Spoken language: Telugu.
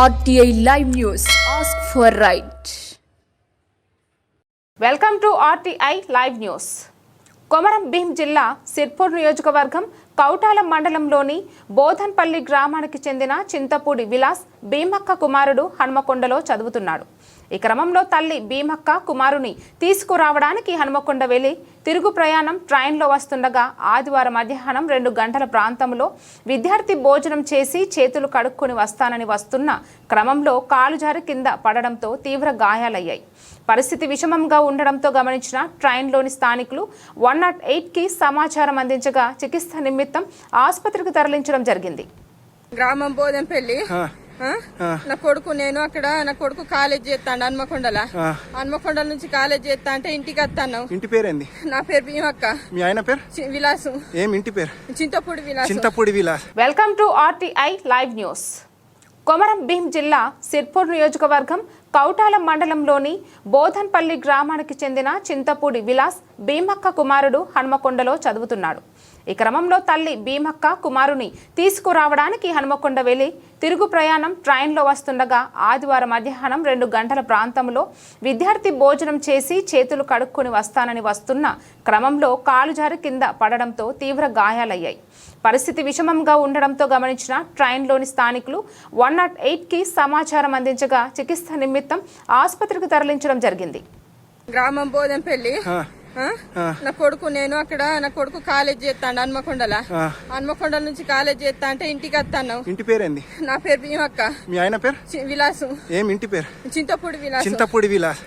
RTI Live News. Ask for right. Welcome to RTI Live News. Komaram Bheem జిల్లా సిర్పూర్ నియోజకవర్గం కౌటాల మండలంలోని బోధన్పల్లి గ్రామానికి చెందిన చింతపూడి విలాస్ భీమక్క కుమారుడు హన్మకొండలో చదువుతున్నాడు. ఈ క్రమంలో తల్లి భీమక్క కుమారుని తీసుకురావడానికి హన్మకొండ వెళ్లి తిరుగు ప్రయాణం ట్రైన్లో వస్తుండగా ఆదివారం మధ్యాహ్నం 2 గంటల ప్రాంతంలో విద్యార్థి భోజనం చేసి చేతులు కడుక్కొని వస్తానని వస్తున్న క్రమంలో కాలు జారి కింద పడడంతో తీవ్ర గాయాలయ్యాయి. పరిస్థితి విషమంగా ఉండడంతో గమనించిన ట్రైన్లోని స్థానికులు 108కి సమాచారం అందించగా చికిత్స నిమిత్తం ఆసుపత్రికి తరలించడం జరిగింది. గ్రామం బోధంపల్లి నా కొడుకు నేను అక్కడ నా కొడుకు కాలేజ్ చేస్తాను హన్మకొండ నుంచి కాలేజ్ చేస్తా అంటే ఇంటికి వస్తాను. ఇంటి పేరేంది? నా పేరు భీమక్క. మీ ఆయన పేరు? విలాసు. ఏం ఇంటి పేరు? Chintapudi Vilas. Welcome to RTI live news. Komaram Bheem జిల్లా సిర్పూర్ నియోజకవర్గం కౌటాల మండలంలోని బోధన్పల్లి గ్రామానికి చెందిన చింతపూడి విలాస్ భీమక్క కుమారుడు హన్మకొండలో చదువుతున్నాడు. ఈ క్రమంలో తల్లి భీమక్క కుమారుని తీసుకురావడానికి హన్మకొండ వెళ్లి తిరుగు ప్రయాణం ట్రైన్లో వస్తుండగా ఆదివారం మధ్యాహ్నం 2 గంటల ప్రాంతంలో విద్యార్థి భోజనం చేసి చేతులు కడుక్కొని వస్తానని వస్తున్న క్రమంలో కాలు జారి కింద పడడంతో తీవ్ర గాయాలయ్యాయి. పరిస్థితి విషమంగా ఉండడంతో గమనించిన ట్రైన్లోని స్థానికులు 108కి సమాచారం అందించగా చికిత్స నిమిత్తం ఆసుపత్రికి తరలించడం జరిగింది. గ్రామం బోధంపల్లి నా కొడుకు నేను అక్కడ నా కొడుకు కాలేజ్ చేస్తాను హన్మకొండ నుంచి కాలేజ్ చేస్తా అంటే ఇంటికి వస్తాను. ఇంటి పేరేంది? నా పేరు భీమక్క. మీ ఆయన పేరు? విలాసు. ఏం ఇంటి పేరు? చింతపూడి విలాస్. చింతపూడి విలాస్.